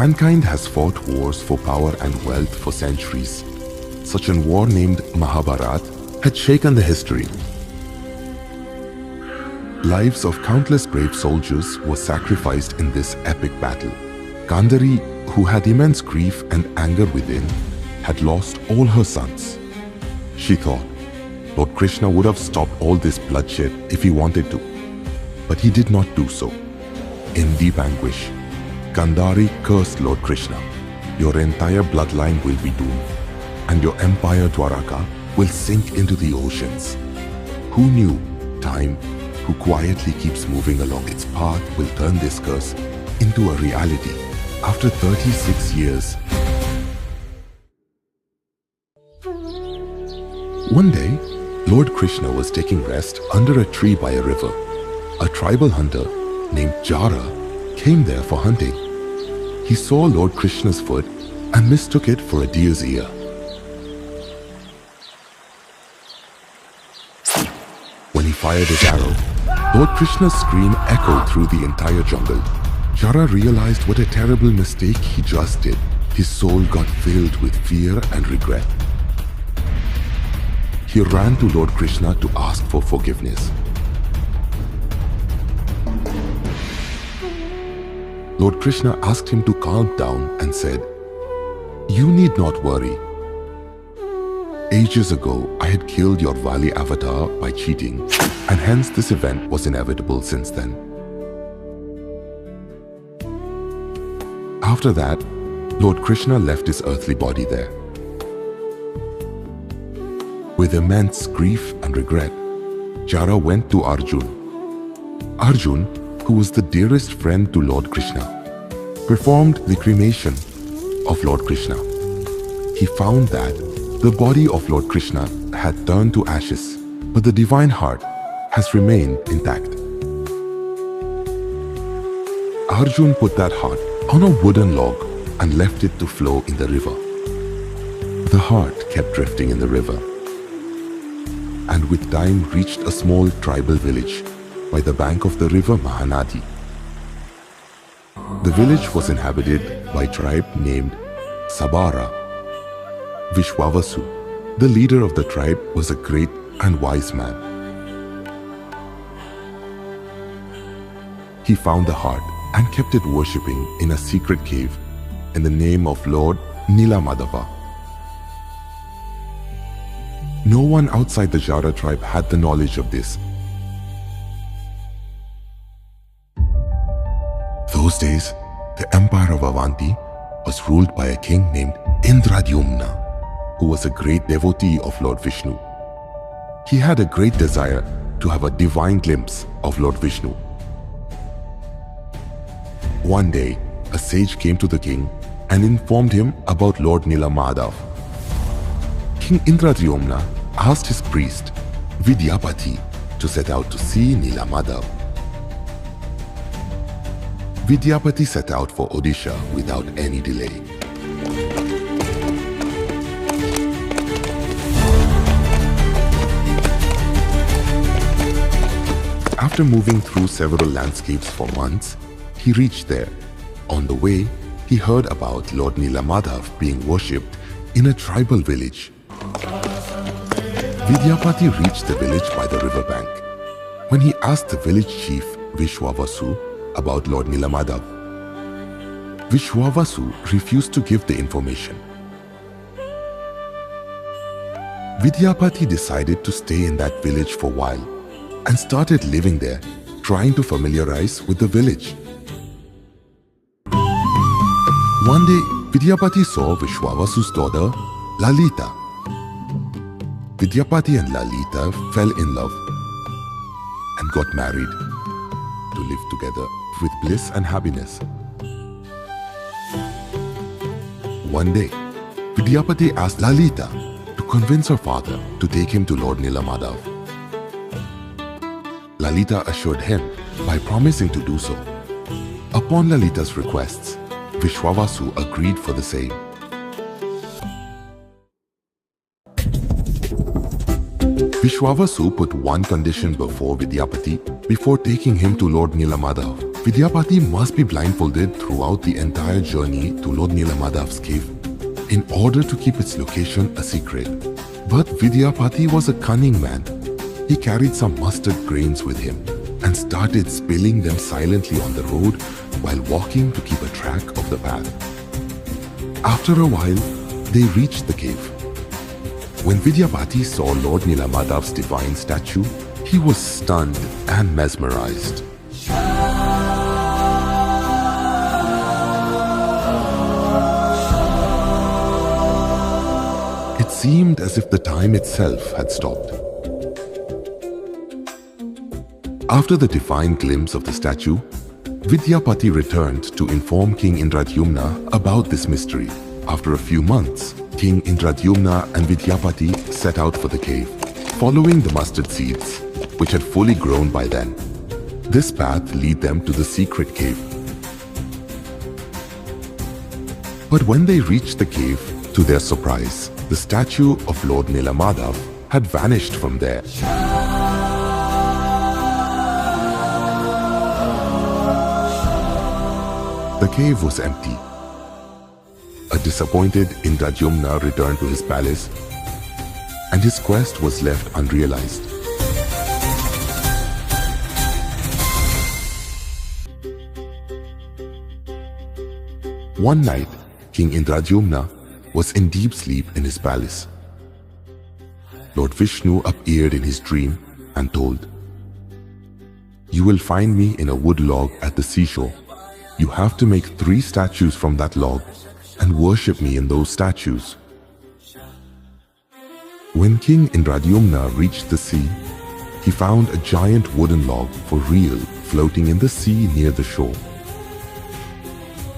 Mankind has fought wars for power and wealth for centuries. Such a war named Mahabharat had shaken the history. Lives of countless brave soldiers were sacrificed in this epic battle. Gandhari, who had immense grief and anger within, had lost all her sons. She thought Lord Krishna would have stopped all this bloodshed if he wanted to, but he did not do so. In deep anguish, Gandhari cursed Lord Krishna. Your entire bloodline will be doomed, and your empire Dwaraka will sink into the oceans. Who knew time, who quietly keeps moving along its path, will turn this curse into a reality after 36 years. One day, Lord Krishna was taking rest under a tree by a river. A tribal hunter named Jara came there for hunting. He saw Lord Krishna's foot and mistook it for a deer's ear. When he fired his arrow, Lord Krishna's scream echoed through the entire jungle. Jara realized what a terrible mistake he just did. His soul got filled with fear and regret. He ran to Lord Krishna to ask for forgiveness. Lord Krishna asked him to calm down and said, "You need not worry. Ages ago, I had killed your Vali avatar by cheating, and hence this event was inevitable since then." After that, Lord Krishna left his earthly body there. With immense grief and regret, Jara went to Arjun. Arjun, who was the dearest friend to Lord Krishna, performed the cremation of Lord Krishna. He found that the body of Lord Krishna had turned to ashes, but the divine heart has remained intact. Arjun put that heart on a wooden log and left it to flow in the river. The heart kept drifting in the river, and with time reached a small tribal village by the bank of the river Mahanadi. The village was inhabited by a tribe named Sabara. Vishwavasu, the leader of the tribe, was a great and wise man. He found the heart and kept it worshipping in a secret cave in the name of Lord Nilamadhav. No one outside the Jara tribe had the knowledge of this. Those days, the empire of Avanti was ruled by a king named Indradyumna, who was a great devotee of Lord Vishnu. He had a great desire to have a divine glimpse of Lord Vishnu. One day, a sage came to the king and informed him about Lord Nilamadhav. King Indradyumna asked his priest, Vidyapati, to set out to see Nilamadhav. Vidyapati set out for Odisha without any delay. After moving through several landscapes for months, he reached there. On the way, he heard about Lord Nilamadhav being worshipped in a tribal village. Vidyapati reached the village by the riverbank. When he asked the village chief Vishwavasu about Lord Nilamadhav, Vishwavasu refused to give the information. Vidyapati decided to stay in that village for a while and started living there, trying to familiarize with the village. One day, Vidyapati saw Vishwavasu's daughter, Lalita. Vidyapati and Lalita fell in love and got married to live together with bliss and happiness. One day, Vidyapati asked Lalita to convince her father to take him to Lord Nilamadhav. Lalita assured him by promising to do so. Upon Lalita's requests, Vishwavasu agreed for the same. Vishwavasu put one condition before Vidyapati before taking him to Lord Nilamadhav. Vidyapati must be blindfolded throughout the entire journey to Lord Nilamadhav's cave in order to keep its location a secret. But Vidyapati was a cunning man. He carried some mustard grains with him and started spilling them silently on the road while walking to keep a track of the path. After a while, they reached the cave. When Vidyapati saw Lord Nilamadhav's divine statue, he was stunned and mesmerized. It seemed as if the time itself had stopped. After the divine glimpse of the statue, Vidyapati returned to inform King Indradyumna about this mystery. After a few months, King Indradyumna and Vidyapati set out for the cave, following the mustard seeds, which had fully grown by then. This path led them to the secret cave. But when they reached the cave, to their surprise, the statue of Lord Nilamadhav had vanished from there. The cave was empty. A disappointed Indradyumna returned to his palace, and his quest was left unrealized. One night, King Indradyumna was in deep sleep in his palace. Lord Vishnu appeared in his dream and told, "You will find me in a wood log at the seashore. You have to make 3 statues from that log and worship me in those statues." When King Indradyumna reached the sea, he found a giant wooden log for real floating in the sea near the shore.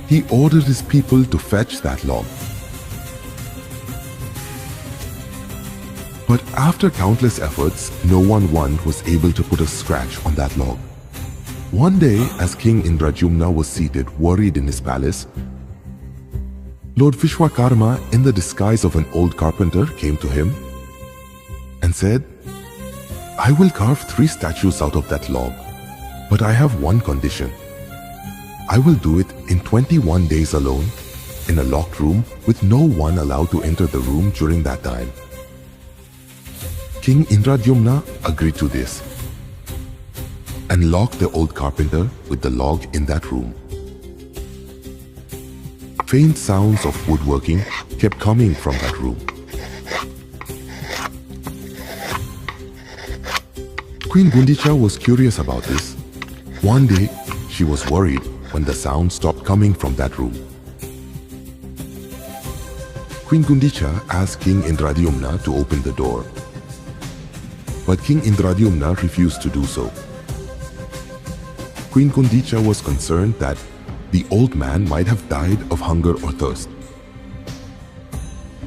He ordered his people to fetch that log. But after countless efforts, no one was able to put a scratch on that log. One day, as King Indradyumna was seated worried in his palace, Lord Vishwakarma, in the disguise of an old carpenter, came to him and said, "I will carve 3 statues out of that log, but I have one condition. I will do it in 21 days alone, in a locked room with no one allowed to enter the room during that time." King Indradyumna agreed to this and locked the old carpenter with the log in that room. Faint sounds of woodworking kept coming from that room. Queen Gundicha was curious about this. One day, she was worried when the sound stopped coming from that room. Queen Gundicha asked King Indradyumna to open the door, but King Indradyumna refused to do so. Queen Gundicha was concerned that the old man might have died of hunger or thirst.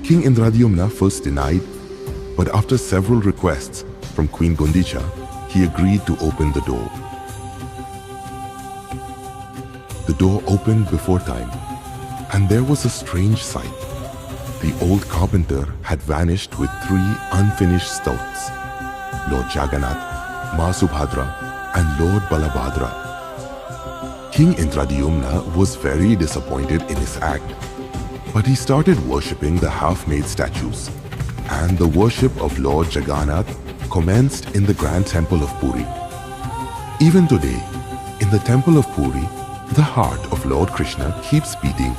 King Indradyumna first denied, but after several requests from Queen Gundicha, he agreed to open the door. The door opened before time, and there was a strange sight. The old carpenter had vanished with 3 unfinished stilts: Lord Jaganath, Ma Subhadra, and Lord Balabhadra. King Indradyumna was very disappointed in his act, but he started worshipping the half-made statues, and the worship of Lord Jagannath commenced in the Grand Temple of Puri. Even today, in the Temple of Puri, the heart of Lord Krishna keeps beating,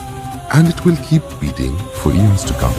and it will keep beating for eons to come.